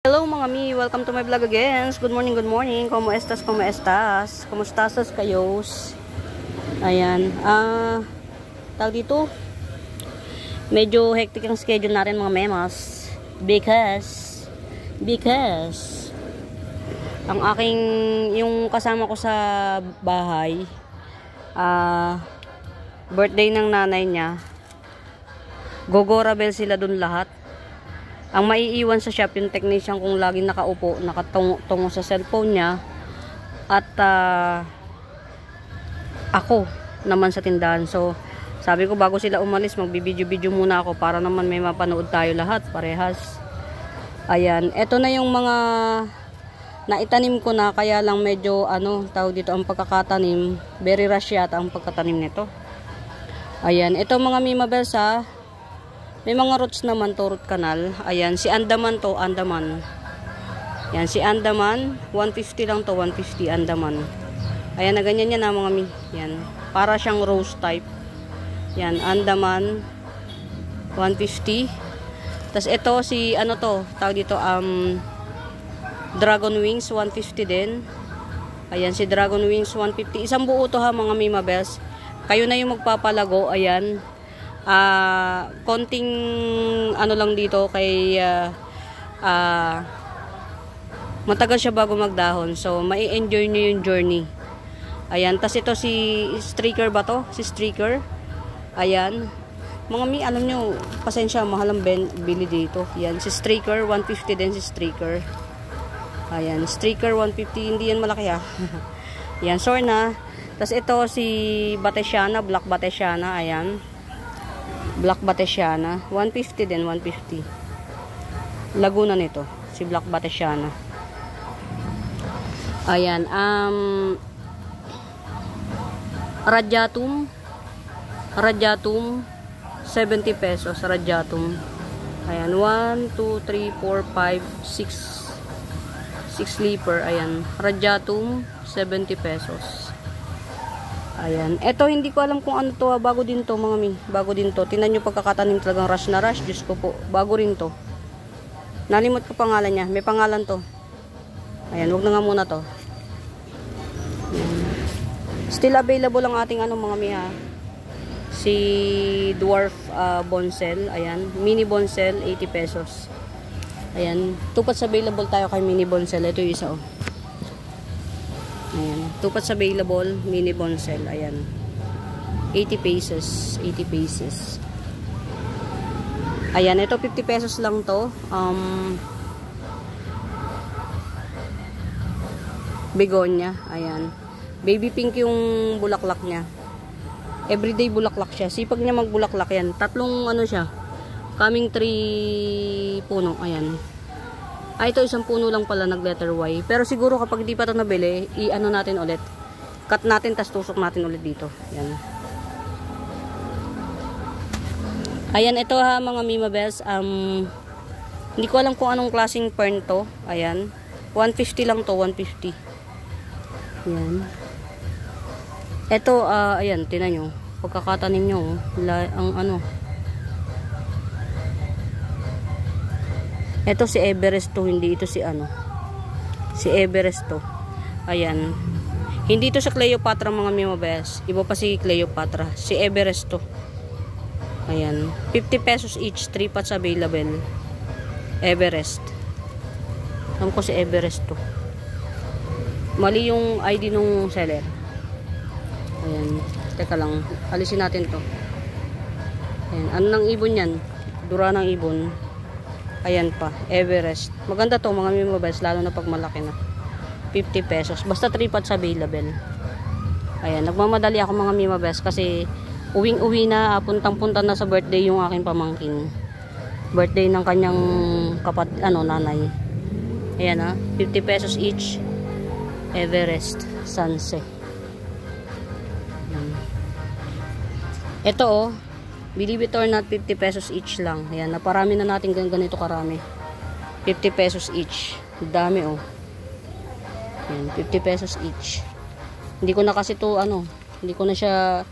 Hello mga mi, welcome to my vlog again. Good morning, good morning. Como estas, como estas? Kumustasos kayos? Ayan. Tawag dito, medyo hectic ang schedule natin mga memas. Because ang aking, yung kasama ko sa bahay, birthday ng nanay niya. Gogorabel sila dun lahat. Ang maiiwan sa shop yung technician kung laging nakaupo, nakatungo sa cellphone niya. At ako naman sa tindahan. So, sabi ko bago sila umalis, magbibideo-video muna ako para naman may mapanood tayo lahat, parehas. Ayan, eto na yung mga naitanim ko na, kaya lang medyo tawag dito ang pagkakatanim. Very rush yata ang pagkatanim nito. Ayan, ito mga Mima Bells ha. May mga roots naman to, root canal. Ayan, si Andaman to, Andaman. Yan, si Andaman, 150 lang to, 150 Andaman. Ayan, na ganyan yan na mga mi. Yan, para siyang rose type. Yan, Andaman, 150. Tapos ito, si ano to, tawag dito, Dragon Wings, 150 din. Ayan, si Dragon Wings, 150. Isang buo to ha, mga Mima Bells. Kayo na yung magpapalago, ayan. Konting lang dito kay matagal siya bago magdahon, so mai-enjoy nyo yung journey. Ayan, tas ito si streaker ba to? Si streaker. Ayan, mga mi, alam nyo, pasensya, mahal ang bili dito. Ayan, si streaker 150 din, si streaker. Ayan, streaker 150, hindi yan malaki ha. Ayan, Sorna. Tas ito si Batesiana, Black Batesiana. Ayan, Black Batesiana, 150 din, 150. Laguna nito, si Black Batesiana. Ayan, Radiatum, 70 pesos, Radiatum. Ayan, 1, 2, 3, 4, 5, 6 sleeper. Ayan, Radiatum, 70 pesos. Ayan. Ito, hindi ko alam kung ano to. Bago din to, mga mi. Bago din to. Tingnan nyo pagkakatanim, talagang rush na rush. Diyos ko po. Bago rin to. Nalimot ko pangalan niya. May pangalan to. Ayan. Wag na nga muna to. Ayan. Still available ang ating mga mi ha. Si Dwarf Bonsel. Ayan. Mini Bonsel, 80 pesos. Ayan. Tupats available tayo kay Mini Bonsel. Ito yung isa oh. Ayan, tupats available, mini bonsel. Ayan, 80 pesos, 80 pesos. Ayan, ito 50 pesos lang to. Begonia. Ayan, baby pink yung bulaklak niya. Everyday bulaklak siya. Sipag niya magbulaklak yan. Tatlong siya, coming 3 puno. Ayan. Ito isang puno lang pala, nag letter Y. Pero siguro kapag di pa ito nabili, natin ulit. Cut natin, tas tusok natin ulit dito. Yan. Ayan, ito ha mga Mima Bells. Hindi ko alam kung anong klaseng fern to. Ayan. 150 lang to, 150. Ayan. Ito, ayan, tinan nyo. Pagkakatanim nyo, ang ito si Everest to, hindi ito si si Everest to. Ayan, hindi ito sa Cleopatra mga Mima Bells, iba pa si Cleopatra, si Everest to. Ayan, 50 pesos each, 3 pots available. Everest, alam ko si Everest to. Mali yung ID nung seller. Ayan, teka lang, alisin natin to. Ayan, ano ng ibon yan? Dura ng ibon. Ayan pa, Everest. Maganda to mga Mima Bells, lalo na pag malaki na. 50 pesos. Basta 3 pots available. Ayan, nagmamadali ako mga Mima Bells kasi uwing-uwi na, puntang-punta na sa birthday yung aking pamangkin. Birthday ng kanyang nanay. Ayan ha, 50 pesos each. Everest, Sunset. Ayan. Ito oh, believe it or not, 50 pesos each lang. Ayan, naparami na natin ganito karami. 50 pesos each. Dami oh. Ayan, 50 pesos each. Hindi ko na kasi to hindi ko na siya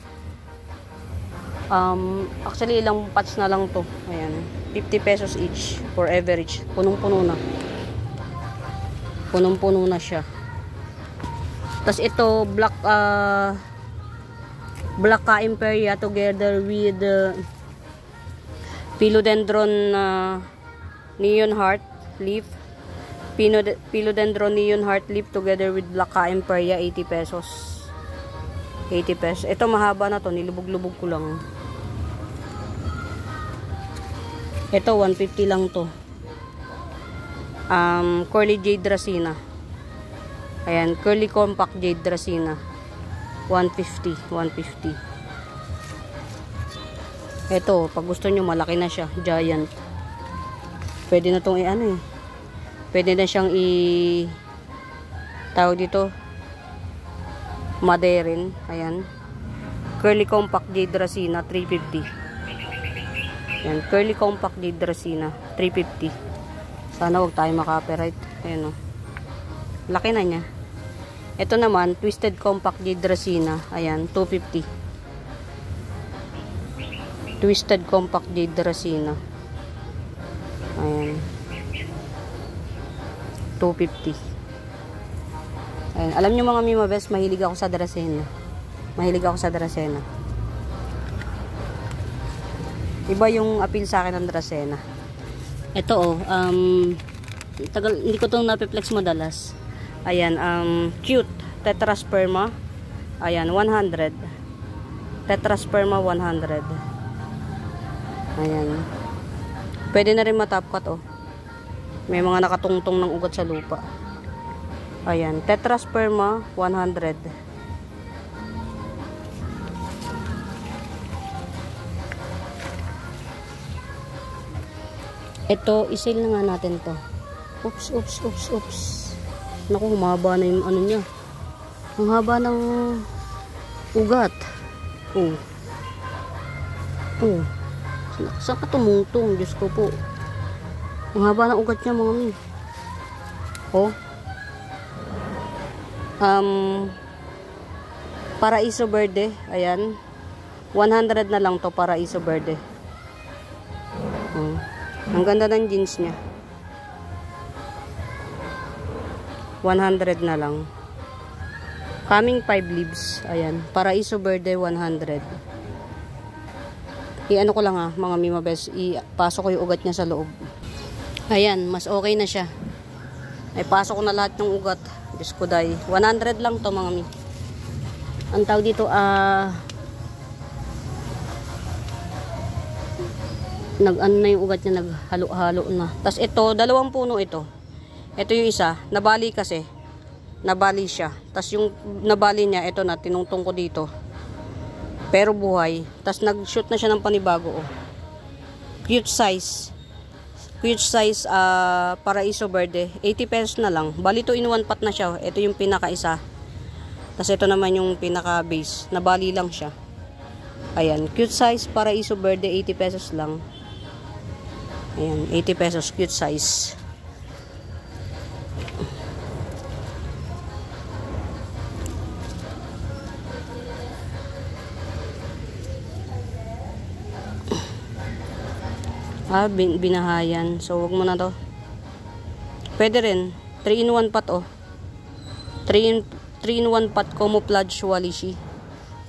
actually ilang pots na lang to. Ayan, 50 pesos each for average. Punong-puno na. Punong-puno na siya. Tapos ito, Black Imperia together with Philodendron Neon Heart Leaf. Philodendron Neon Heart Leaf together with Black Imperia, 80 pesos. 80 pesos. Ito mahaba na to, nilubog-lubog ko lang. Ito 150 lang to. Curly Jade Dracena. Ayan, Curly Compact Jade Dracena. 150. Ito, pag gusto nyo, malaki na siya. Giant. Pwede na itong i-ano eh. Pwede na siyang tawag dito, Maderin. Ayan. Curly Compact Jade Dracena, 350. Ayan, Curly Compact Jade Dracena, 350. Sana wag tayo maka-copyright. Ayan o. Laki na niya. Ito naman, Twisted Compact Jade Dracena. Ayan, 250. Twisted Compact Jade Dracena. Ayan. 250. Ayan. Alam nyo mga Mima Best, mahilig ako sa Dracena. Iba yung appeal sa akin ng Dracena. Ito hindi ko itong napiplex madalas. Ayan, cute Tetrasperma. Ayan, 100. Tetrasperma 100. Ayan. Pwede na rin matapkat oh. May mga nakatungtong ng ugat sa lupa. Ayan, Tetrasperma 100. Ito, isil na nga natin to. Oops. Naku, humaba na yung ano niya. Ang haba ng ugat. Oh. Saan ka tumungtong? Diyos ko po. Ang haba ng ugat niya, mga mi. Oh. Paraiso Verde. Ayan. 100 na lang to, Paraiso Verde. Ang ganda ng jeans niya. 100 na lang. Coming 5 leaves. Ayan. Paraiso Verde 100. I-ano ko lang mga Mima Best. Ipasok ko yung ugat niya sa loob. Ayan. Mas okay na siya. Ay pasok ko na lahat ng ugat. Diyos ko day. 100 lang to mga mi. Ang tawag dito nag-ano na yung ugat niya. Naghalo-halo na. Tapos ito. 2 puno ito. Ito yung isa, nabali kasi. Nabali siya. Tapos yung nabali niya, ito na, tinungtong ko dito. Pero buhay. Tapos nag-shoot na siya ng panibago. Oh. Cute size. Paraiso Verde. 80 pesos na lang. Bali 2 in 1 pot na siya. Ito yung pinaka-isa. Tapos ito naman yung pinaka-base. Nabali lang siya. Ayan. Cute size, Paraiso Verde. 80 pesos lang. Ayan. 80 pesos. Cute size. Binahayan. So, wag mo na to. Pwede rin. 3 in 1 pot, oh. 3 in 1 pot, camouflage walishi.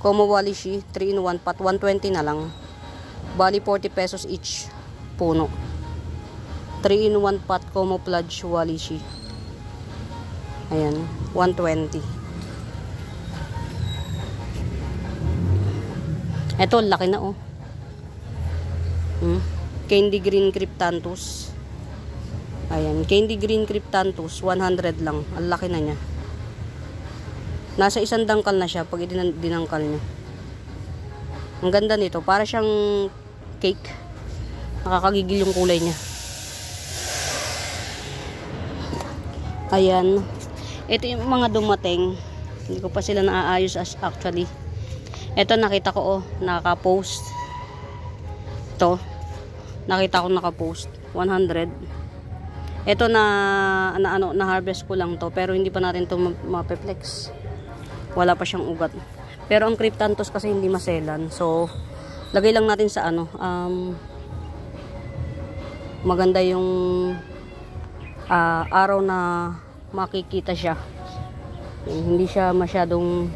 Como walishi, 3 in 1 pot. 120 na lang. Bali, 40 pesos each puno. 3 in 1 pot, camouflage walishi. Ayan. 120. Ito, laki na, oh. Candy Green Cryptanthus. Ayan, Candy Green Cryptanthus, 100 lang. Ang laki na niya. Nasa 1 dangkal na siya pag dinangkal niya. Ang ganda nito, para siyang cake. Nakakagigil yung kulay niya. Ayan. Ito yung mga dumating. Hindi ko pa sila naaayos actually. Ito nakita ko, naka-post. Ito. Nakita ko naka-post 100. Ito na harvest ko lang to, pero hindi pa natin to mapeplex. Wala pa siyang ugat. Pero ang Cryptanthus kasi hindi maselan. So lagay lang natin sa maganda yung araw na makikita siya. Hindi siya masyadong,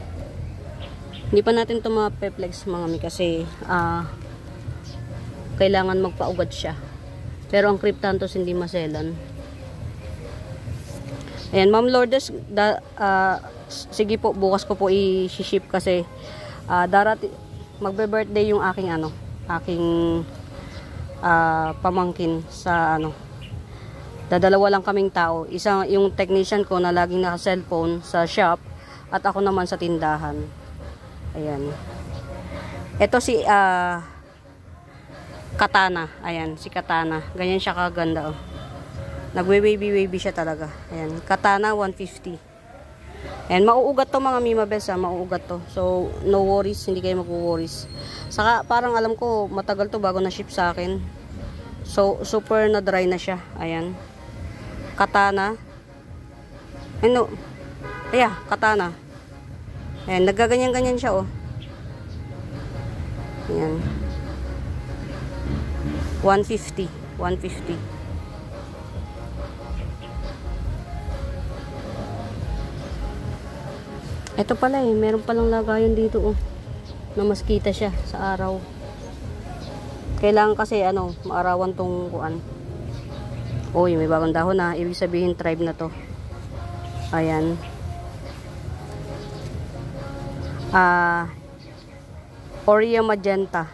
hindi pa natin ito ma-flex mga mi kasi kailangan magpaugad siya. Pero ang Cryptanthus hindi maselan. Ayan, Ma'am Lourdes, sige po, bukas ko po i-ship kasi magbe-birthday yung aking pamangkin sa dadalawa lang kaming tao. Isang yung technician ko na laging naka-cellphone sa shop at ako naman sa tindahan. Ayan. Ito si Katana. Ayan, si Katana. Ganyan siya kaganda, oh. Nagwe-wavy siya talaga. Ayan, Katana 150. Ayan, mauugat to mga Mima Bes, mauugat to. So, no worries, hindi kayo mag-worries. Saka, parang alam ko, matagal to bago na-ship sa akin. So, super na dry na siya. Ayan. Katana. Ano? Ayan, Katana. Ayan, nagaganyan-ganyan siya, oh. Ayan. 150. 150. Ito pala meron palang lagayan dito, oh. Na mas kita siya sa araw. Kailangan kasi maarawan tong kuan. Oy, may bagong dahon na. Ibig sabihin tribe na to. Ayan. Aurea magenta.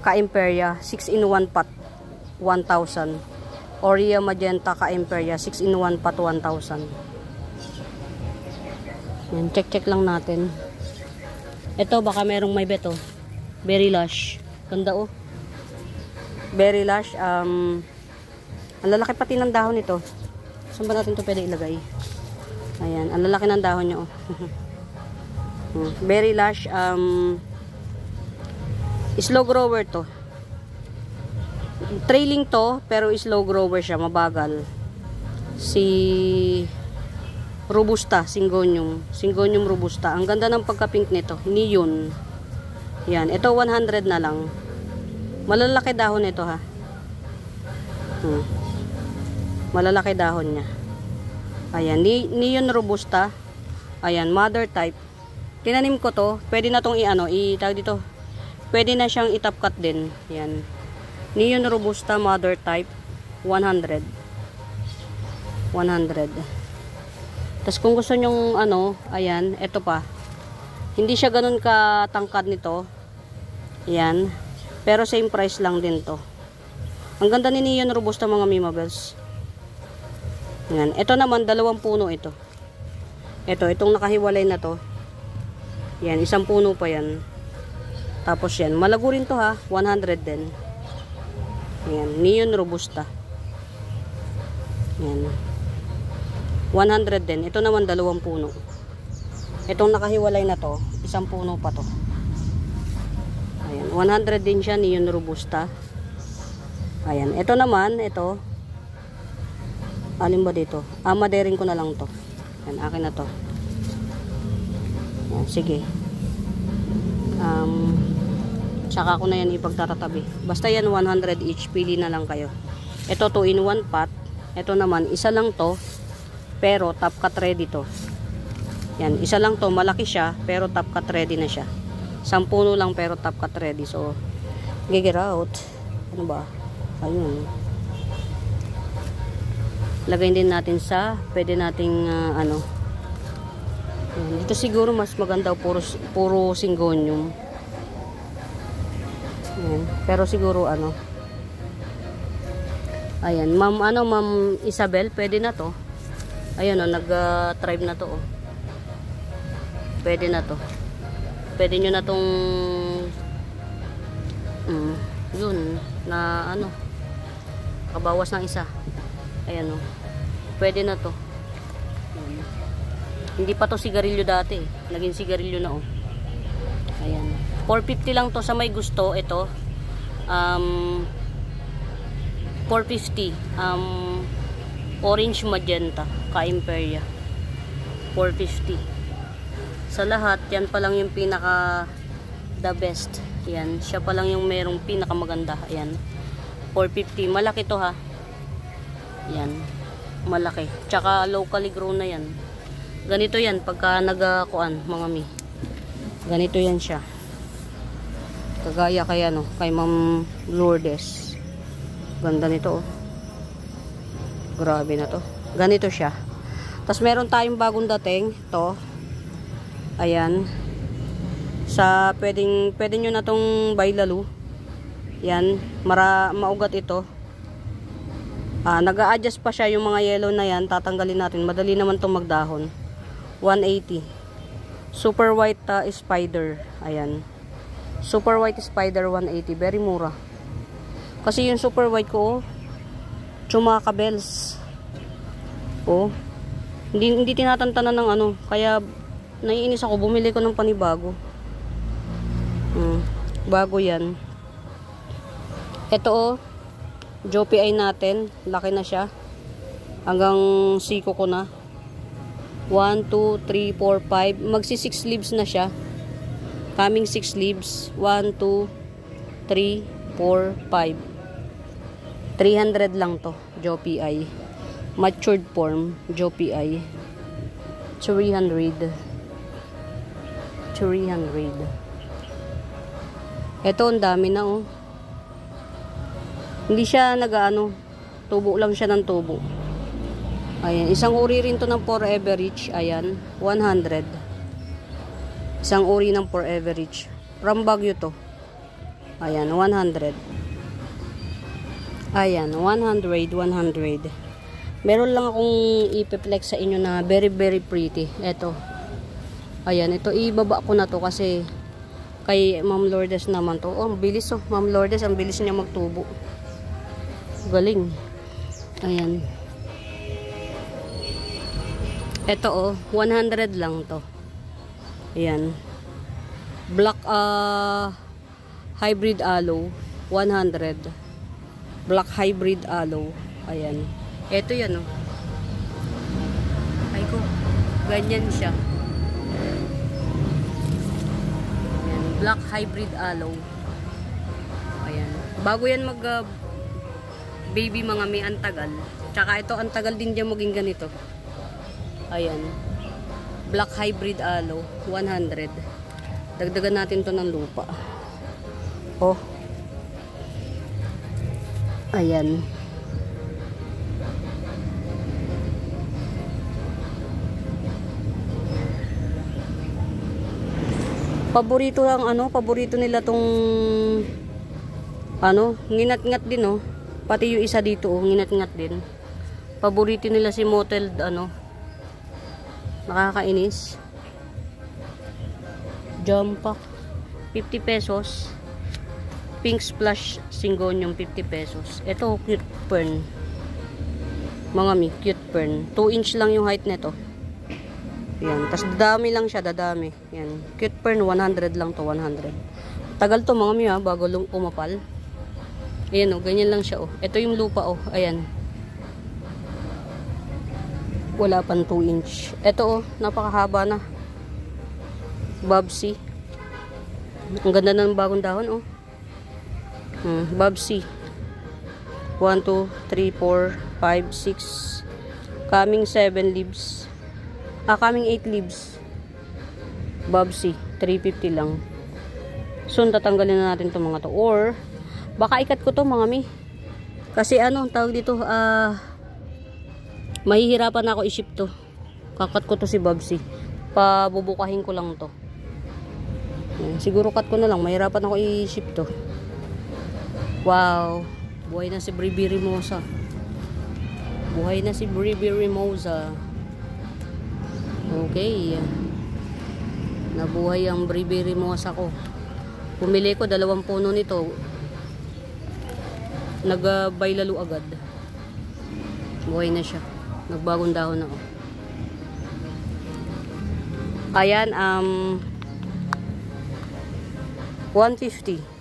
Ka-Imperia 6-in-1 pot 1,000. Aurea magenta Ka-Imperia 6-in-1 pot 1,000. Yan, check lang natin. Ito baka merong may beto. Berry Lush. Ganda, oh. Berry Lush. Ang lalaki pati ng dahon nito. Saan ba natin ito pwede ilagay? Ayan, ang lalaki ng dahon niya, oh. Berry Lush. Slow grower to. Trailing to, pero slow grower siya, mabagal. Si Robusta, Syngonium Robusta. Ang ganda ng pagka-pink nito. Neon. Yan, ito 100 na lang. Malalaki dahon nito, ha. Malalaki dahon niya. Ayan, Neon Robusta. Ayan, mother type. Tinanim ko to. Pwede na tong i-tag dito. Pwede na siyang i-top cut din. Yan. Neon Robusta mother type 100. 100. Tapos kung gusto nyong ayan, ito pa. Hindi siya ganun katangkad nito. Ayan. Pero same price lang din to. Ang ganda ni Neon Robusta mga Mima Bells. Ayan. Ito naman, 2 puno ito. Itong nakahiwalay na to. Yan, 1 puno pa yan. Tapos yan, malago rin to, ha. 100 din. Ayan, Neon Robusta. Ayan. 100 din. Ito naman 2 puno. Itong nakahiwalay na to, 1 puno pa to. Ayan, 100 din siya, Neon Robusta. Ayan, ito naman, ito. Alin ba dito? Madering ko na lang to. Ayan, akin na to. Ayan, sige. Tsaka ko na yan ipagtatatabi. Basta yan 100 each, pili na lang kayo. Ito 2-in-1 pot. Ito naman, isa lang to. Pero top cut ready to. Yan, isa lang to, malaki siya, pero top cut ready na siya. 1 puno lang pero top cut ready. So, get out. Ano ba? Ayun. Lagay din natin sa, pwede nating yan. Dito siguro mas maganda puro Syngonium. Yan. Pero siguro ayan, Ma'am Isabel, pwede na to. Ayun, nag-tribe na to, oh. Pwede na to. Pwede nyo na tong yun na kabawas ng isa. Ayan, oh. Pwede na to. Hindi pa to sigarilyo dati, naging sigarilyo na, oh. Ayan, 450 lang to sa may gusto. Ito 450. Orange magenta Ka-Imperia 450. Sa lahat yan pa lang yung pinaka the best. Yan, siya pa lang yung merong pinaka maganda. Ayan, 450. Malaki to, ha. Yan, malaki. Tsaka locally grown na yan. Ganito yan pagka nagakuan mga mi. Ganito yan siya. Kagaya kay ano, kay Ma'am Lourdes. Ganda nito oh. Grabe na to. Ganito siya. Tapos meron tayong bagong dating, to. Ayan. Sa pwede nyo na tong bailalo. Yan, maugat ito. Nag-a-adjust pa siya yung mga yellow na yan, tatanggalin natin. Madali naman tong magdahon. 180. Super white spider. Ayan. Super white spider 180, very mura. Kasi yung super white ko, tsumaka bells. Oh. Hindi tinatantanan ng ano, kaya naiinis ako, bumili ko ng panibago. Bago 'yan. Ito oh, Jopi natin, laki na siya. Hanggang siko ko na. 1 2 3 4 5, magsi 6 leaves na siya. Coming 6 leaves. 1 2 3 4 5. 300 lang to, Jopi. Matured form, Jopi. 300. Ito, ang dami na oh. Hindi siya nag-ano, tubo lang siya ng tubo. Ayan, isang uri rin to ng Forever Rich. Ayan, 100. Isang uri ng Forever Rich. From Baguio to. Ayan, 100. Ayan, 100. Meron lang akong ipiplex sa inyo na very very pretty. Ito. Ayan, ito ibaba ko na to kasi kay Ma'am Lourdes naman to. Oh, bilis oh. Ma'am Lourdes, ang bilis niya magtubo. Galing. Ayan. Ito oh, 100 lang to. Ayan. Black hybrid aloe, 100. Black hybrid aloe. Ayan. Ito yan oh. Ay ko. Ganyan siya. Ayan. Black hybrid aloe. Ayan. Bago yan mag baby mga may antagal. Tsaka ito antagal din dyan maging ganito. Ayan. Black hybrid aloe, 100. Dagdagan natin to ng lupa. Oh. Ayan. Paborito lang ano, paborito nila tong ano, nginat-ngat din oh. Pati yung isa dito oh, nginat-ngat din. Paborito nila si mottled ano. Nakakainis. Jumpa 50 pesos. Pink splash syngonium 50 pesos. Ito cute fern. Mga mi, cute fern. 2 inch lang yung height nito. Yan, tas dadami lang siya, dadami. Yan, cute fern 100 lang to, 100. Tagal to mga mi ha, bago umapal. Ayan oh, ganyan lang siya oh. Ito yung lupa oh, ayan. Wala pang 2 inch. Ito oh, napakahaba na. Bobsy. Ang ganda ng bagong dahon oh. Bobsy. 1, 2, 3, 4, 5, 6. Coming 7 leaves. Coming 8 leaves. Bobsy. 350 lang. Soon tatanggalin na natin itong mga to. Or, baka ikat ko to mga mi. Kasi ano, tawag dito, mahihirapan ako i-ship to. Kakat ko to si Bobsy. Pabubukahin ko lang to. Siguro cut ko na lang. Mahirapan ako i-ship to. Wow. Buhay na si Bribi Rimosa. Buhay na si Bribi Rimosa. Okay. Nabuhay ang Bribi Rimosa ko. Pumili ko 2 puno nito. Nagbailalo agad. Buhay na siya. Nagbagong dahon na ako. Ayan, 150.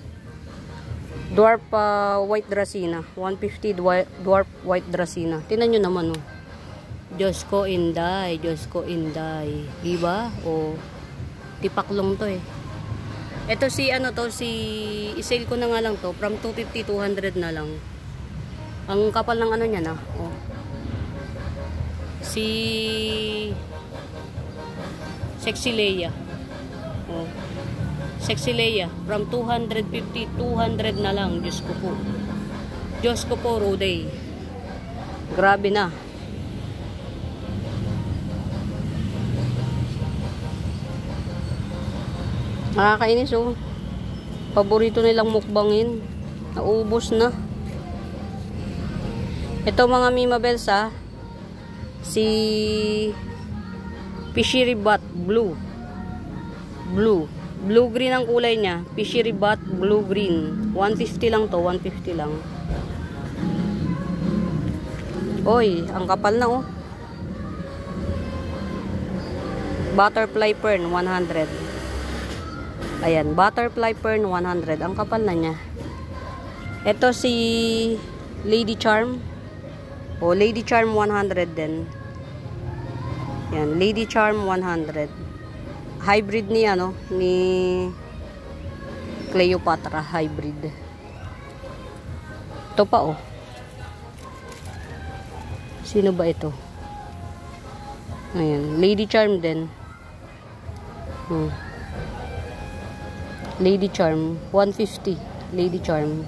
Dwarf white dracena. 150 dwarf white dracena. Tingnan nyo naman oh. Diyos ko inday. Diyos ko inday. Diba? O, tipaklong to eh. Ito si ano to, i-sale ko na nga lang to. From 250, 200 na lang. Ang kapal ng ano niya na. Oh. Si Sexy Leia. Oh. Sexy Leia. From 250, 200 na lang. Diyos ko po. Diyos ko po, Roday. Grabe na. Nakakainis oh. Paborito nilang mukbangin. Naubos na. Ito mga Mima Bells ha. Si Fishery Bat Blue. Blue green ang kulay niya. Fishery Bat Blue Green. 150 lang to. 150 lang. Oy, ang kapal na oh. Butterfly Fern 100. Ayan, Butterfly Fern 100. Ang kapal na niya. Ito si Lady Charm. O, Lady Charm 100 din. Yan, Lady Charm 100. Hybrid ni ano, ni Cleopatra hybrid. Ito pa oh. Sino ba ito? Ayan, Lady Charm din. Lady Charm 150. Lady Charm.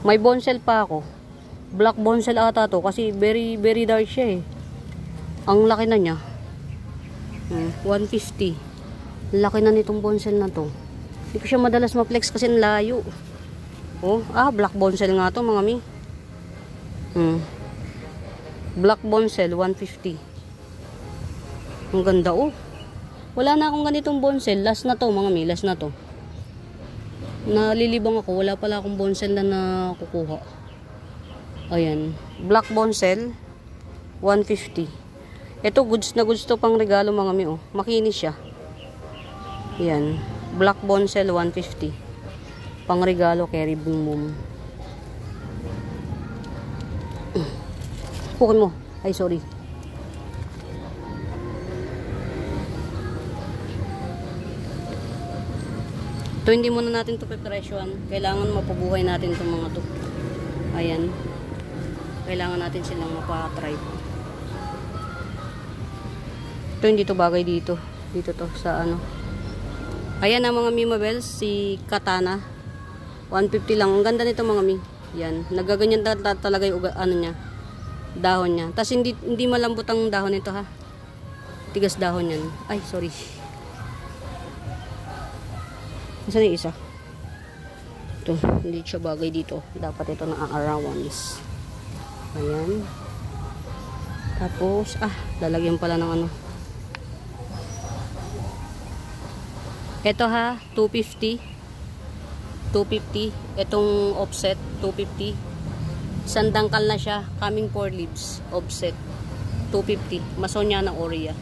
May bonsel pa ako. Black bonsel ata to kasi very dark siya eh. Ang laki na niya. 150. Laki na nitong bonsel na to. Hindi ko siya madalas ma-flex kasi ang layo. Oh, black bonsel nga to mga mi. Black bonsel 150. Ang ganda oh. Wala na akong ganitong bonsel. Last na to mga mi, last na to. Nalilibang ako, wala pala akong bonsel na nakukuha. Ayan, black bonsel 150. Ito goods na goods to pang regalo mga mi oh. Makinis siya. Ayan, black bonsel 150. Pang regalo kay Boom Boom. Pukin mo. Ay sorry. Ito hindi muna natin ito preparasyon. Kailangan mapabuhay natin itong mga to. Ayan. Kailangan natin silang mapatry. Ito hindi to bagay dito. Dito to sa ano. Ayan ang mga Mima Bells. Si Katana. 150 lang. Ang ganda nito mga mi. Yan. Nagaganyan talaga yung ano niya. Dahon niya. Tapos hindi malambot ang dahon nito ha. Tigas dahon yan. Ay sorry. Saan yung isa? Ito, hindi siya bagay dito. Dapat ito na allowance. Ayan. Tapos, lalagyan pala ng ano. Ito ha, 250. 250. Itong offset, 250. Sandangkal na siya. Coming 4 leaves. Offset. 250. Masonya ng Oria.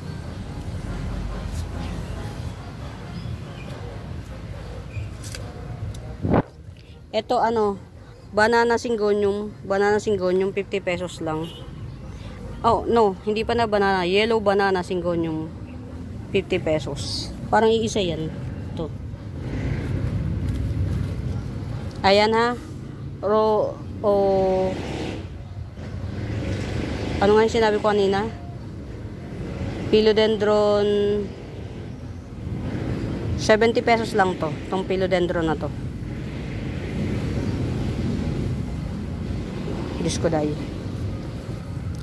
Ito ano, banana syngonium 50 pesos lang. Oh, no, hindi pa na banana, yellow banana syngonium 50 pesos. Parang iisa yan. Ito. Ayan ha. Ano nga yung sinabi ko kanina? Philodendron 70 pesos lang to. Itong philodendron na to. Diyos ko dahil.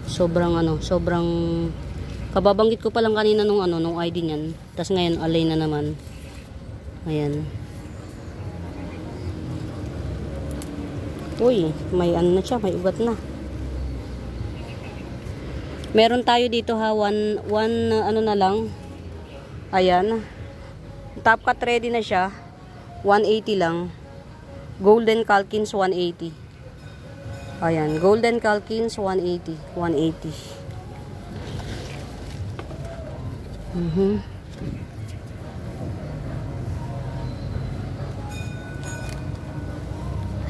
Sobrang kababanggit ko pa lang kanina nung ID niyan. Tapos ngayon alay na naman. Ayan. Uy, may ano na siya, may ugat na. Meron tayo dito ha, one ano na lang. Ayan. Top cut ready na siya. 180 lang. Golden Calkins 180. Ayan, Golden Calkins 180. 180.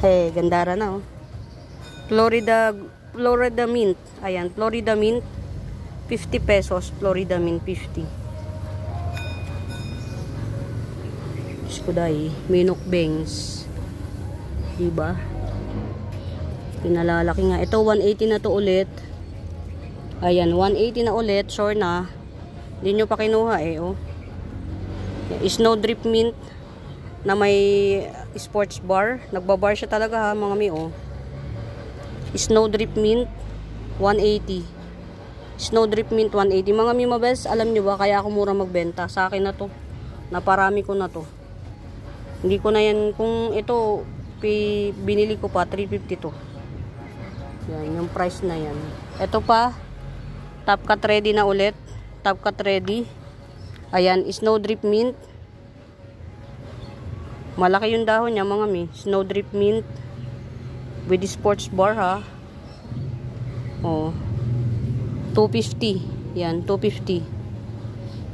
Hey, gandara na oh. Florida Mint. Ayan, Florida Mint 50 pesos. Florida Mint 50. Skuday, Minok Bangs. Diba? Pinalalaki nga. Ito 180 na to ulit. Ayan, 180 na ulit. Sure na. Hindi nyo pa kinuha eh, oh. Snow Drip Mint na may sports bar. Nagbabar siya talaga ha, mga mi, oh. Snow Drip Mint 180. Snow Drip Mint 180. Mga mi mabes, alam nyo ba, kaya ako mura magbenta. Sa akin na to. Naparami ko na to. Hindi ko na yan, kung ito binili ko pa 350 to. Yan, yung price na yan. Ito pa, Top Cut Ready na ulit. Top Cut Ready. Ayan, Snow Drip Mint. Malaki yung dahon niya, mga mi. Snow Drip Mint with sports bar ha. Oh. 250. Yan, 250.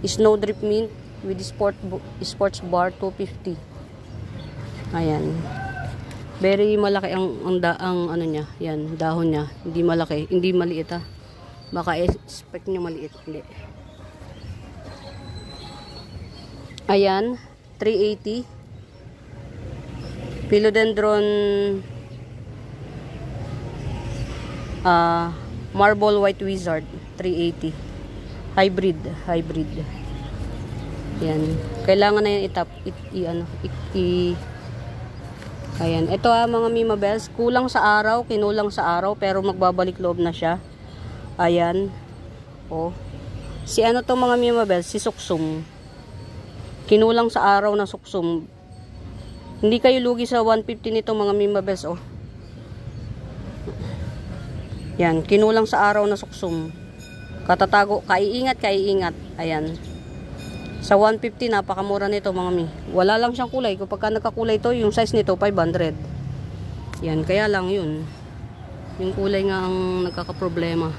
Snow Drip Mint with sports bar 250. Ayan. Very malaki ang ano niya. Yan, dahon niya. Hindi malaki, hindi maliit ha. Baka expect niyo maliit, hindi. Ayan, 380. Philodendron Marble White Wizard 380. Hybrid. Yan. Kailangan na yan ayan. Ito mga Mima Bells, kulang sa araw, kinulang sa araw, pero magbabalik loob na siya. Ayan. Oh. Si ano to mga Mima Bells, si Suksum. Kinulang sa araw na Suksum. Hindi kayo lugi sa 150 nito mga Mima Bells, oh. Yan, kinulang sa araw na Suksum. Katatago, kaiingat. Ayan. Sa 150, napakamura nito mga mi. Wala lang siyang kulay. Kapag nagkakulay to, yung size nito 500. Yan, kaya lang yun. Yung kulay nga ang nagkakaproblema.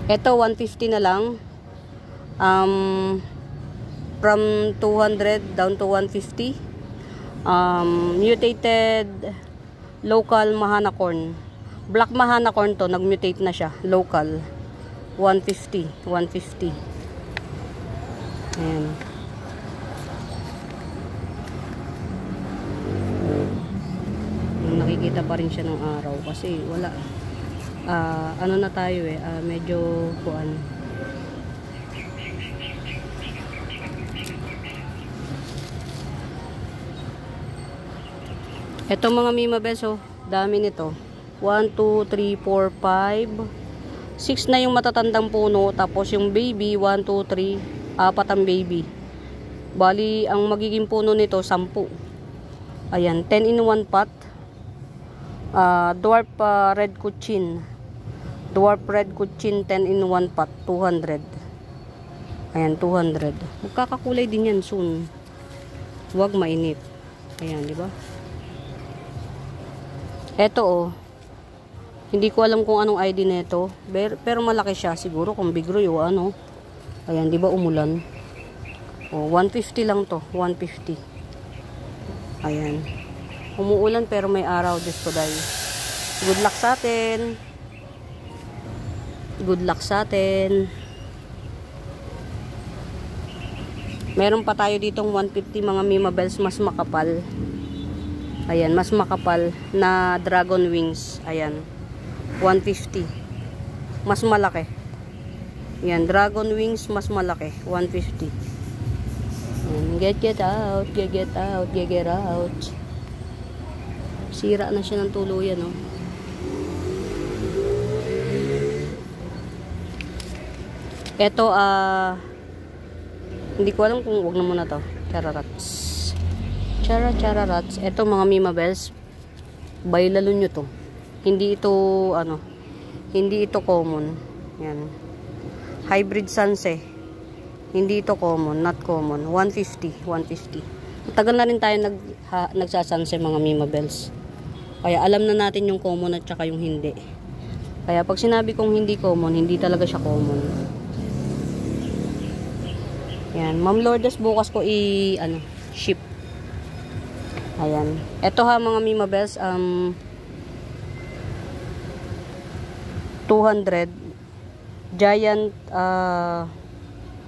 Ito 150 na lang. From 200 down to 150. Mutated local Mahana corn. Black Mahana corn to, nag-mutate na siya. Local. 150. Ayan. Nakikita pa rin siya ng araw kasi wala. Ano na tayo eh, medyo kuan. Ito mga Mima Beso, dami nito. 1, 2, 3, 4, 5 6 na yung matatandang puno, tapos yung baby 1, 2, 3 4 ang baby. Bali ang magiging puno nito 10. Ayan, 10 in 1 pot. Dwarf red kuchin 10 in 1 pot, 200. Ayan, 200. Magkakakulay din yan soon. Huwag mainit. Ayan, di ba? Eto oh. Hindi ko alam kung anong ID nito, pero malaki siya siguro kung bigro o ano. Ayan, di ba umulan? Oh, 150 lang to, 150. Ayan. Umuulan pero may araw this today. Good luck sa atin. Good luck sa atin. Meron pa tayo ditong 150 mga Mima Bells, mas makapal. Ayan, mas makapal na dragon wings. Ayan. 150. Mas malaki. Yan, dragon wings mas malaki. 150. Get out. Sira na siya ng tuluyan, oh. Ito, hindi ko alam kung wag na muna to. Chararats. Ito mga Mima Bells, baylalo nyo to. Hindi ito common. Yan. Hybrid Sanse. Hindi ito common, not common. 150. Matagal na rin tayo nagsasanse mga Mima Bells. Kaya alam na natin yung common at saka yung hindi. Kaya pag sinabi kong hindi common, hindi talaga siya common. Yan, Ma'am Lourdes, bukas ko ship. Ayan. Ito ha mga Mima Bells, 200 giant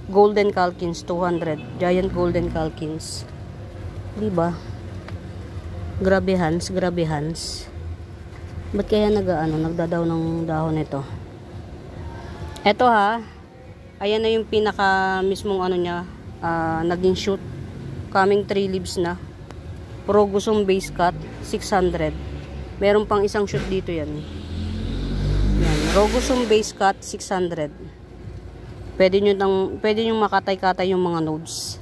golden calkins. 200 giant golden calkins, diba? Grabe Hans. Ba't kaya nagdadaw ng dahon nito? Eto ha. Ayan na yung pinaka mismong niya. Naging shoot. Coming 3 leaves na. Rogosum base cut. 600. Meron pang isang shoot dito yan. Yan. Rogosum base cut. 600. Pwede nyo makatay-katay yung mga nodes.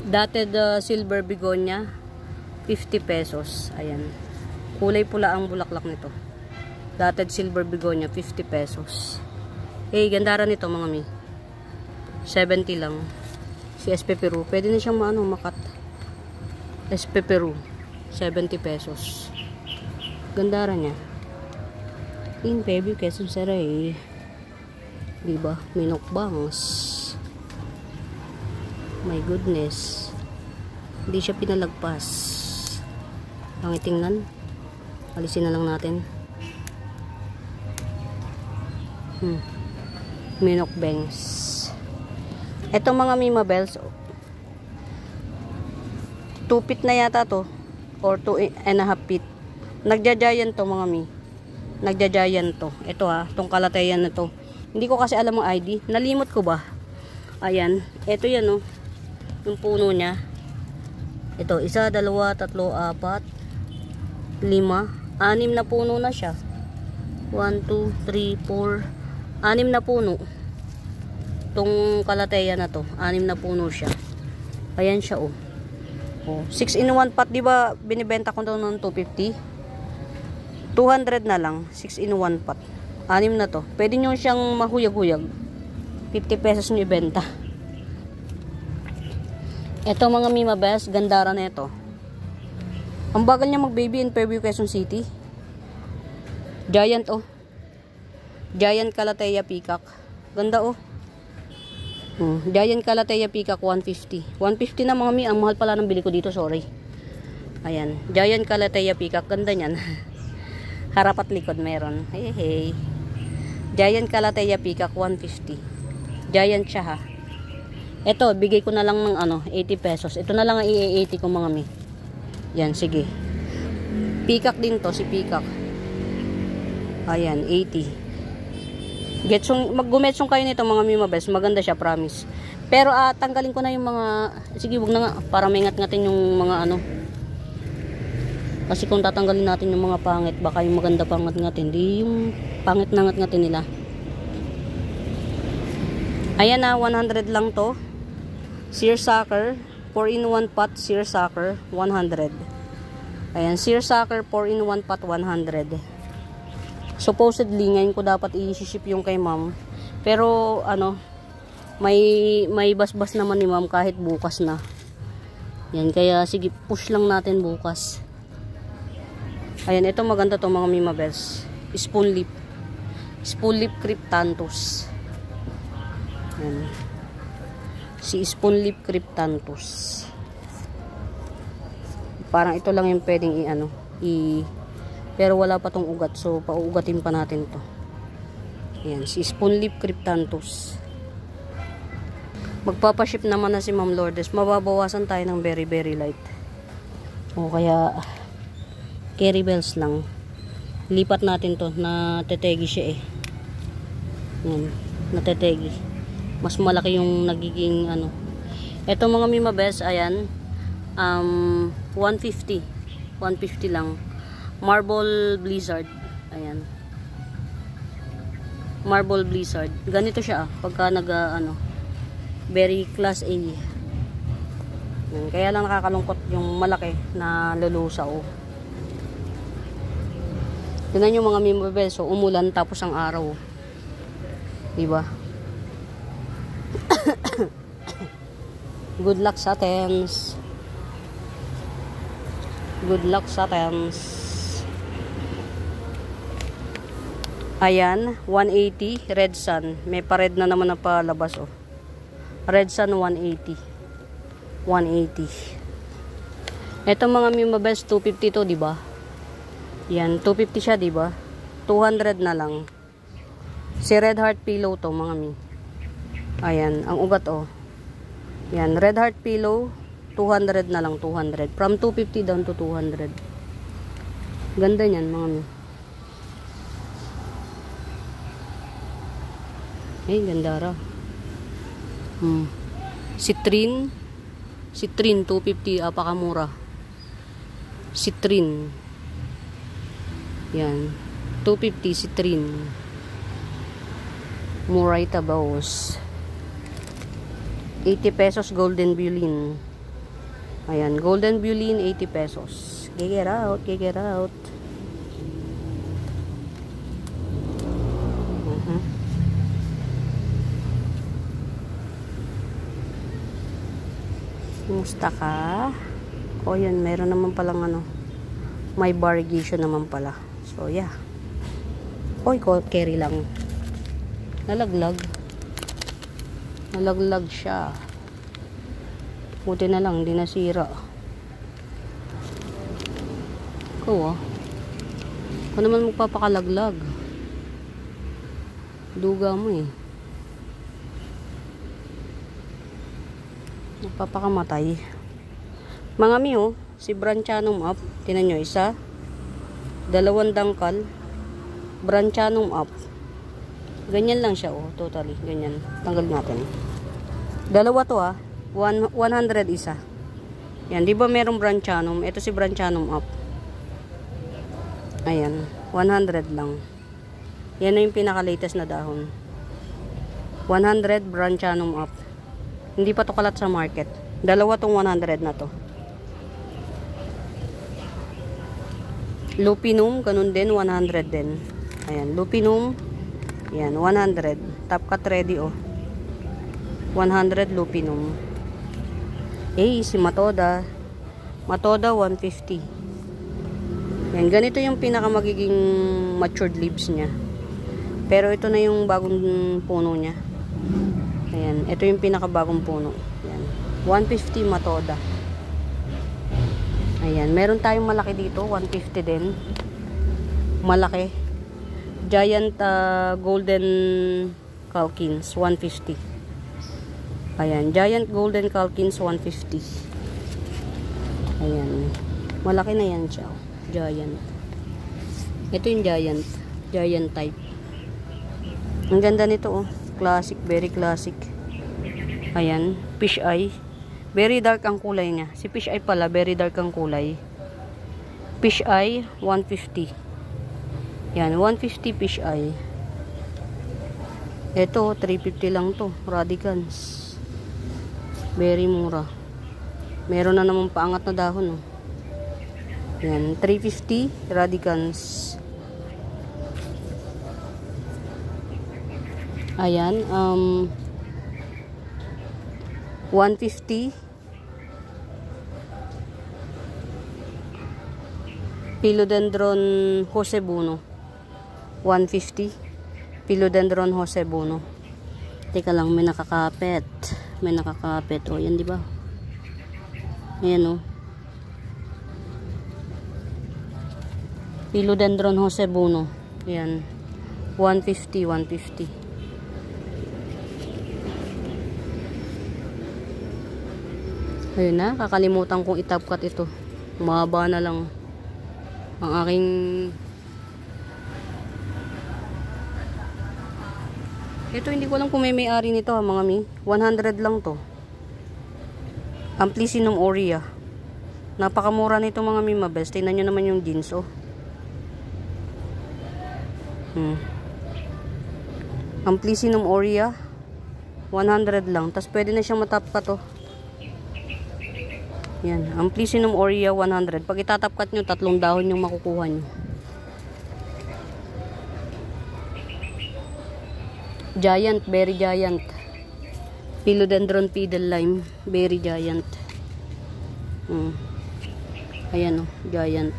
Dotted silver begonia 50 pesos. Ayan. Kulay pula ang bulaklak nito. Dotted silver begonia 50 pesos. Gandara nito mga mi. 70 lang. Si SP Peru. Pwede na siyang makat. SP Peru 70 pesos. Gandara niya. In Fairview, Quezon City. Diba? Minokbangs. My goodness. Hindi siya pinalagpas. Ang itingnan. Alisin na lang natin. Minokbangs. Ito mga Mima Bells. 2 feet na yata to. Or 2.5 feet. Nagja-giant to mga mi. Nagja-giant to. Ito tong kalatayan na to. Hindi ko kasi alam ang ID. Nalimot ko ba? Ayan. Ito yan yung puno niya. Ito, 1, 2, 3, 4, 5, 6 na puno na siya. 1, 2, 3, 4 6 na puno. Itong kalateya na to, 6 na puno siya. Ayan siya 6 in 1 pot, diba binibenta ko doon ng 250? 200 na lang, 6 in 1 pot. 6 na to. Pwede nyo siyang mahuyag-huyag. 50 pesos nyo ibenta. Ito mga Mima Best, gandara na ito. Ang bagal niya mag-baby in Fairview, Quezon City. Giant Giant Calathea Peacock. Ganda Giant Calathea Peacock 150. 150 na mga mi, ang mahal pala ng bili ko dito, sorry. Ayan, Giant Calathea Peacock, ganda niyan. Harap at likod meron. Hey. Giant Calathea Peacock 150. Giant siya ha. Ito, bigay ko na lang ng 80 pesos. Ito na lang ang i-80 ko mga mi. Yan, sige. Peacock din to, si Peacock. Ayan, 80. Gumetsong kayo nito mga Mima Best. Maganda siya, promise. Pero tanggalin ko na yung mga, sige, wag na nga, para may ngat-ngatin yung mga Kasi kung tatanggalin natin yung mga pangit, baka yung maganda pang ngat-ngatin. Di yung pangit na ngat-ngatin nila. Ayan 100 lang to. Seersucker, 4 in 1 pot, seersucker, 100. Ayan, seersucker, 4 in 1 pot, 100. Supposedly, ngayon ko dapat i-ship yung kay ma'am. Pero, may basbas naman ni ma'am kahit bukas na. Yan, kaya sige, push lang natin bukas. Ayan, ito maganda to mga Mima Bells. Spoon leaf. Spoon leaf Cryptanthus. Ayan. Si Spoon leaf Cryptanthus. Parang ito lang yung pwedeng pero wala pa tong ugat, so pauugatin pa natin to. Ayan, si Spoon leaf Cryptanthus. Magpapaship naman na si Ma'am Lourdes. Mababawasan tayo ng very very light. Kaya carry bells lang. Lipat natin to, na tetegi siya Ayan, natetegi. Mas malaki yung nagiging Ito mga Mima Best, ayan. 150. 150 lang. Marble Blizzard. Ayan. Marble Blizzard. Ganito siya pagka very class A. Ayan. Kaya lang nakakalungkot yung malaki na lulusaw. Tingnan nyo mga Mima Best, umulan tapos ang araw. Diba? Good luck sa tens. Good luck sa tens. Ayan, 180 Red Sun. May pa-red na naman na palabas Red Sun 180. 180. Ito mga Mima Best, 250 to, di ba? Yan, 250 siya, di ba? 200 na lang. Si Red Heart Pillow to, mga mi. Ayan, ang ugat Yan, Red Heart pillow, 200 na lang, 200. From 250 down to 200. Ganda niyan, mga mi. Ay, ganda ra. Citrine, 250, apakamura. Citrine. Yan, 250 Citrine. Muray Tabaos. 80 pesos Golden Bulin. Ayan, Golden Bulin 80 pesos. Get out, get out. Kumusta ka? O yun, meron naman palang ano, may variegation naman pala. So yeah. Oy, carry lang. Nalaglag siya. Buti na lang, hindi nasira. Ikaw ako naman magpapakalaglag. Duga mo eh. Magpapakamatay. Mga mi si Branchanum up. Tinan nyo, isa. 2 dangkal. Branchanum up. Ganyan lang siya totally. Ganyan. Tanggal natin. 2 to 100 isa. Yan, di ba merong Branchanum? Ito si Branchanum up. Ayan, 100 lang. Yan na yung pinaka-latest na dahon. 100 Branchanum up. Hindi pa to kalat sa market. 2 tong 100 na to. Lupinum, ganun din, 100 din. Ayan, Lupinum. Yan, 100. Top cut ready 100 Lupinum. Si Matoda. Matoda 150. Yan, ganito yung pinaka magiging matured leaves niya. Pero ito na yung bagong puno niya. Ayan, ito yung pinaka bagong puno. Yan, 150 Matoda. Ayan, meron tayong malaki dito, 150 din. Malaki. Giant Golden Calkins, 150. Ayan, Giant Golden Calkins, 150. Ayan, malaki na yan siya. Giant. Ito yung Giant. Giant type. Ang ganda nito Classic, very classic. Ayan, fish eye. Very dark ang kulay niya. Si fish eye pala, very dark ang kulay. Fish eye, 150. Yan, 150 fish eye. Ito, 350 lang to. Radicans. Very mura. Meron na naman paangat na dahon. Yan, 350 Radicans. Ayan, 150 Philodendron Josebuno. 150 Philodendron Josebuno. Teka lang, may nakakapit. May nakakapit. Yan, di ba? Ayan Philodendron Josebuno. Ayan. 150, 150. Ayun na, kakalimutan kong i-top cut ito. Mahaba na lang ang aking ito. Hindi ko alam kung may may-ari nito mga mi. 100 lang to. Amplicynum aurea. Napakamura nito mga mi mabes. Tingnan nyo naman yung jeans Amplicynum aurea 100 lang. Tapos pwede na siyang matap cut Yan, Amplicynum aurea 100. Pag itatap cut nyo, 3 dahon yung makukuha nyo. Giant, very giant. Philodendron pedal lime, very giant. Ayan giant.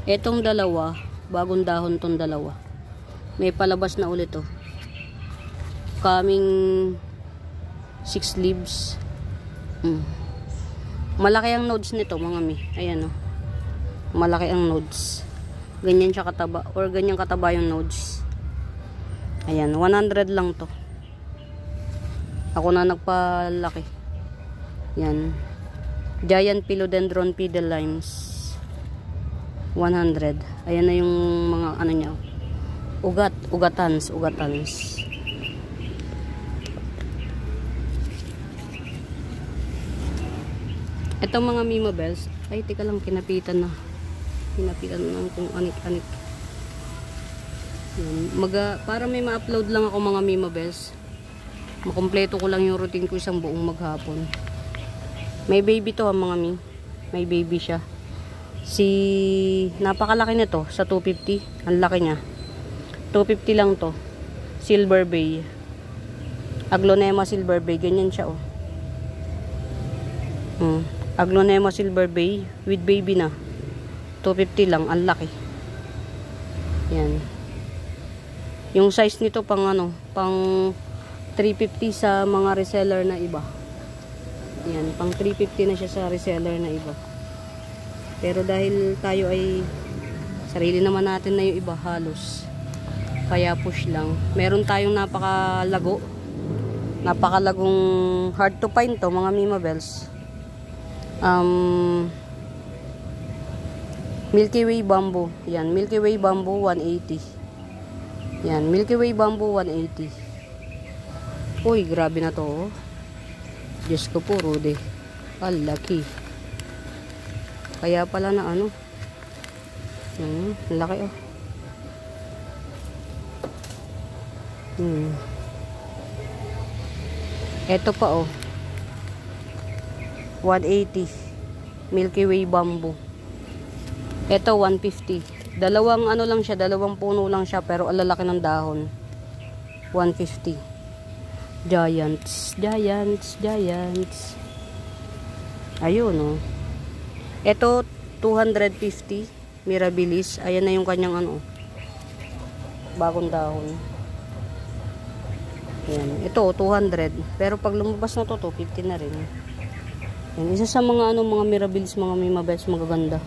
Etong dalawa, bagong dahon tong dalawa. May palabas na ulit Coming 6 leaves. Malaki ang nodes nito mga mi. Ayan malaki ang nodes. Ganyan siya kataba or ganyan kataba yung nodes. Ayan, 100 lang to. Ako na nagpalaki. Yan. Giant Philodendron Pedal Limes. 100. Ayan na yung mga ano niya. Ugatans. Itong mga Mima Bells. Ay, tika lang, kinapitan na kung anik-anik. Para may ma-upload lang ako mga Mima Bells. Makompleto ko lang yung routine ko isang buong maghapon. May baby to ha mga mi. May baby siya. Napakalaki nito sa 250. Ang laki niya. 250 lang to. Silver Bay. Aglonema Silver Bay. Ganyan siya oh. Aglonema Silver Bay with baby na. 250 lang. Ang laki. Yan. Yung size nito pang 350 sa mga reseller na iba. Yan, pang 350 na siya sa reseller na iba. Pero dahil tayo ay sarili naman natin na yung iba halos. Kaya push lang. Meron tayong napakalagong hard to find to mga Mima Bells. Milky Way Bamboo. Yan, Milky Way Bamboo 180. Yan, Milky Way Bamboo 180. Uy, grabe na to oh. Diyos ko po, Rude. Laki. Kaya pala na laki oh. Ito pa oh. 180. Milky Way Bamboo. Ito 150. Dalawang lang siya, dalawang puno lang siya pero alalaki ng dahon. 150. Giants. Ayun oh. Ito 250 Mirabilis. Ayan na yung kanyang bagong dahon. Ayan. Ito 200. Pero pag lumabas na to 250 na rin. Ayan. Isa sa mga mga Mirabilis, mga Mima Bells magaganda.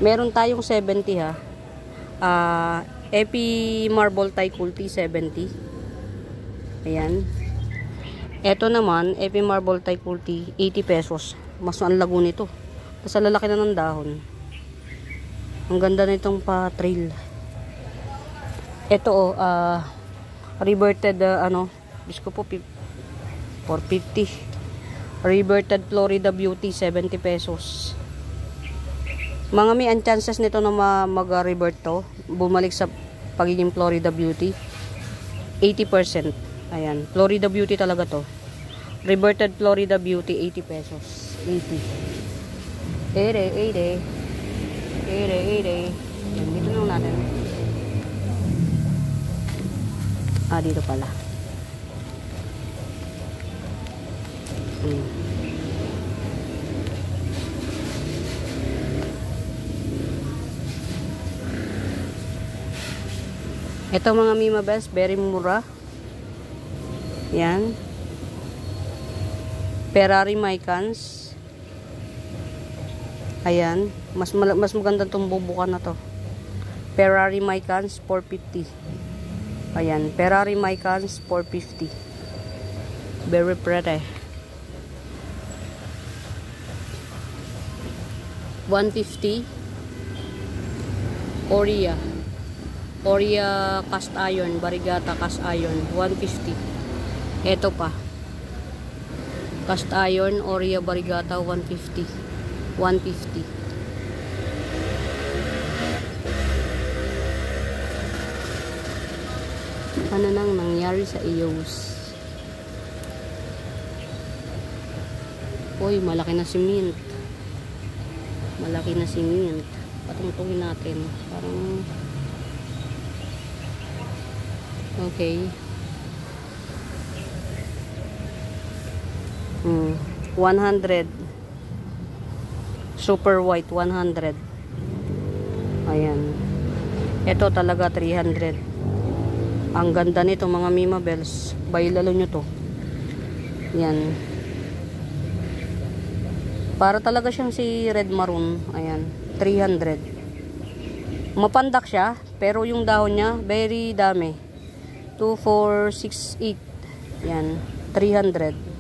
Meron tayong 70 ha. Epi Marble Tyculti 70. Ayan. Ito naman, Epi Marble Tyculti, 80 pesos. Mas ang lago nito. Kasi lalaki na ng dahon. Ang ganda nitong pa-trail. Ito, reverted, Diyos ko po, 450. Reverted Florida Beauty, 70 pesos. Mga may ang chances nito na mag-revert to, bumalik sa pagiging Florida Beauty, 80%. Ayan, Florida Beauty talaga to. Reverted Florida Beauty, 80 pesos. 80. 80. Ayan, dito na natin. Dito pala. Ito mga Mima Bells, very mura. Yan. Ferrari Mycans. Ayan. Mas maganda itong bubukan na to. Ferrari Mycans 450. Ayan. Ferrari Mycans 450. Very pretty. 150. Oria cast iron. Barigata cast iron. 150. Ito pa. Cast iron, Oria Barigata, 150. 150. Ano nang nangyari sa iyos? Uy, malaki na si Mint. Patungtungin natin. Parang okay. 100. Super white 100. Ayan. Ito talaga 300. Ang ganda nito mga Mima Bells. Bailalo nyo to. Yan. Para talaga siyang si red maroon. Ayan. 300. Mapandak siya. Pero yung dahon niya very dami. 2, 4, 6, 8. Yan. 300.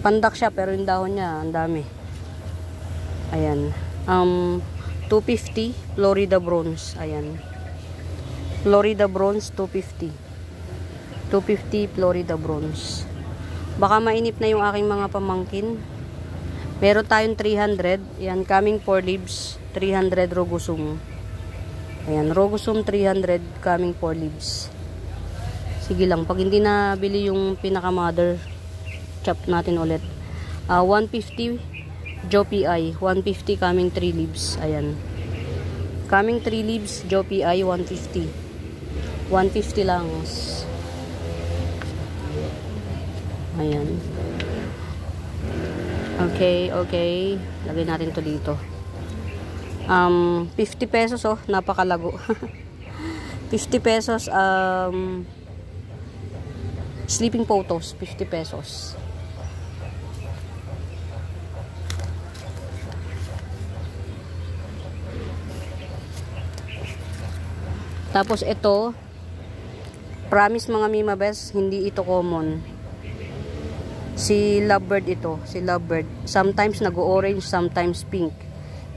Pandak siya pero yung dahon niya ang dami. Ayan. 250 Florida Bronze. Ayan. Florida Bronze 250. 250 Florida Bronze. Baka mainip na yung aking mga pamangkin. Meron tayong 300. Ayan, coming 4 leaves. 300 Rogosum. Ayan, Rogosum 300, coming 4 leaves. Sige lang, pag hindi na bili yung pinaka mother, chop natin ulit. 150 Joe PI, 150 coming 3 leaves. Ayan. Coming 3 leaves, Joe PI 150. 150 lang. Ayan. Okay, okay. Lagay natin to dito. 50 pesos oh, napakalago. 50 pesos sleeping photos, 50 pesos. Tapos ito, promise mga Mima Best, hindi ito common. Si Lovebird ito, si Lovebird. Sometimes nag-orange, sometimes pink.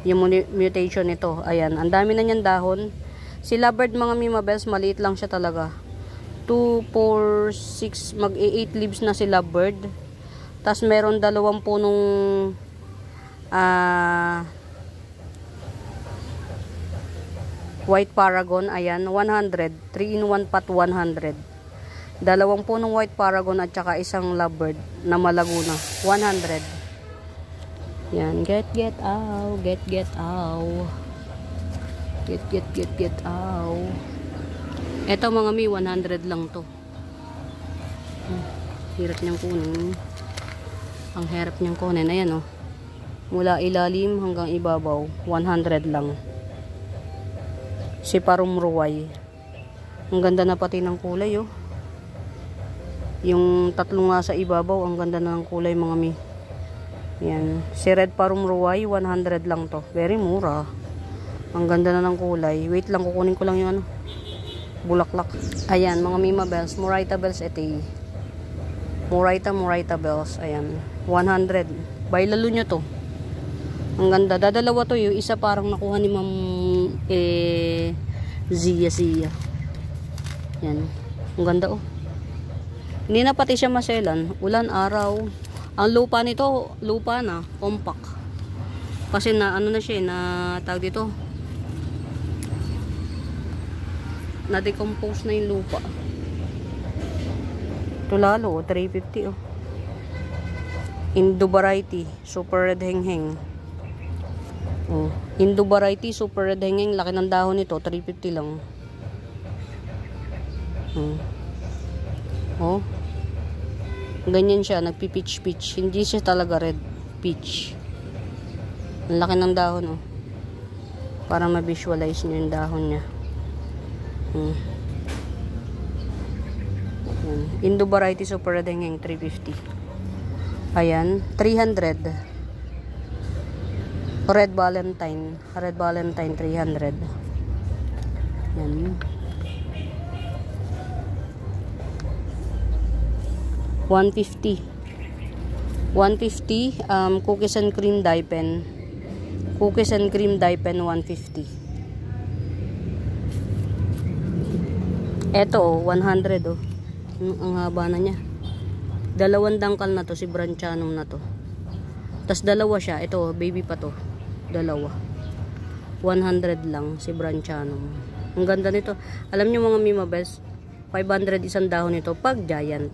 Yung mutation nito. Ayan, ang dami na niyan dahon. Si Lovebird mga Mima Best, maliit lang siya talaga. 2, 4, 6, mag-8 leaves na si Lovebird. Tapos meron 2 punong White Paragon. Ayan, 100. 3-in-1 pot 100. 2 punong White Paragon at saka isang Lovebird na malaguna. 100. Yan. Get out. Get out. Get out. Ito mga mi, 100 lang to. Hirap niyang kunin. Ang hirap niyang kunin. Ayan oh. Mula ilalim hanggang ibabaw. 100 lang. Si Parumruway. Ang ganda na pati ng kulay oh. Yung tatlo nga sa ibabaw, ang ganda na ng kulay mga mi. Yan. Si Red Parumruway, 100 lang to. Very mura. Ang ganda na ng kulay. Wait lang, kukunin ko lang yung ano. Bulaklak. Ayan, mga Mima Bells. Moraita Bells ete. Moraita Bells. Ayan. 100. Bailalo nyo to. Ang ganda. Dadalawa to. Yung isa parang nakuha ni Ma'am Zia. Yan. Ang ganda oh. Hindi na pati siya maselan. Ulan, araw. Ang lupa nito, lupa na. Compact. Kasi na, ano na siya, na tawag dito. Na-decompose na yung lupa. Ito lalo, 350 oh. Indo variety, super red hengheng. Oh. Indo variety, super red hengheng. Laki ng dahon nito, 350 lang. Oh. Ganyan siya, nagpi-peach. Hindi siya talaga red peach. Ang laki ng dahon oh. Para ma-visualize nyo yung dahon niya. Indo variety super red hengheng 350. Ayan, 300. Red Valentine 300. Yan. 150 cookies and cream dye pen 150. Eto oh, 100 oh. Ang haba na niya. 2 dangkal na to, si Branchanum na to. Tas 2 siya, ito baby pa to. 2. 100 lang si Branchanum. Ang ganda nito. Alam niyo mga Mima Best, 500 isang dahon nito pag giant.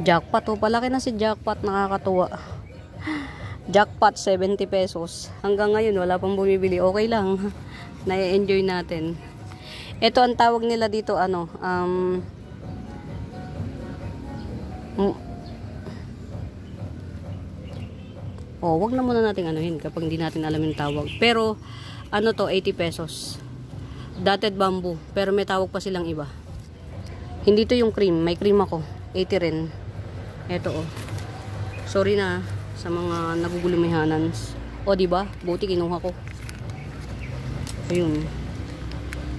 Jackpot oh, palaki na si Jackpot, nakakatuwa. Jackpot 70 pesos. Hanggang ngayon wala pang bumibili. Okay lang. Na-enjoy natin. Ito ang tawag nila dito ano, wag na muna nating anuhin kapag hindi natin alam yung tawag. Pero ano to, 80 pesos. Dotted bamboo, pero may tawag pa silang iba. Hindi to yung cream, may cream ako. 80 rin. Ito oh. Sorry na sa mga nagugulumihanan. O di ba? Buti kinuha ko. Ayun.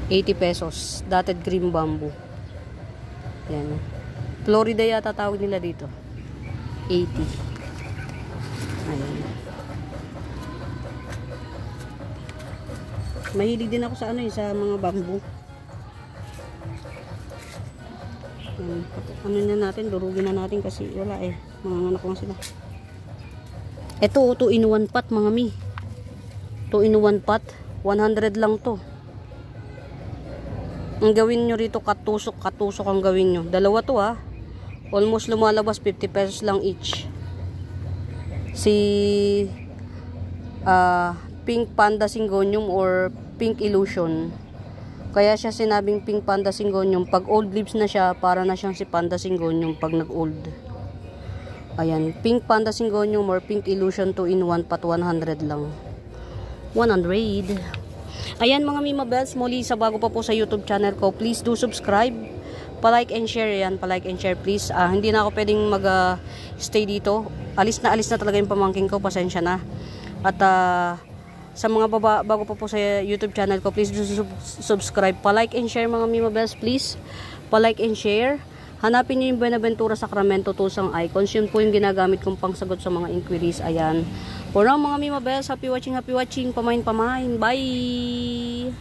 80 pesos. Dotted green bamboo. Yan. Florida yata tawag nila dito. 80. Ayan. Mahilig din ako sa ano sa mga bamboo. Ayan. Ano na natin, durugin na natin kasi wala eh. Mga anak ko sila. Ito, 2 in 1 pot mga mi. 2 in 1 pot. 100 lang to. Ang gawin nyo rito, katusok ang gawin nyo. Dalawa to ha. Almost lumalabas 50 pesos lang each. Si Pink Panda Syngonium or Pink Illusion. Kaya siya sinabing Pink Panda Syngonium. Pag old leaves na siya, para na siyang si Panda Syngonium pag nag-old. Ayan, Pink Panda Syngonium or Pink Illusion 2 in 1 pot 100 lang. 100. Ayan mga Mima Bells, muli sa bago pa po sa YouTube channel ko, please do subscribe. Pa-like and share yan, pa-like and share please. Hindi na ako pwedeng mag-stay dito. Alis na talaga yung pamangking ko, pasensya na. At sa mga bago pa po sa YouTube channel ko, please do subscribe. Pa-like and share mga Mima Bells please. Pa-like and share. Hanapin niyo yung Buenaventura Sacramento Tusang Icons. Yun po yung ginagamit kong pangsagot sa mga inquiries. Ayan. For now mga Mima Bells, happy watching. Pamain. Bye!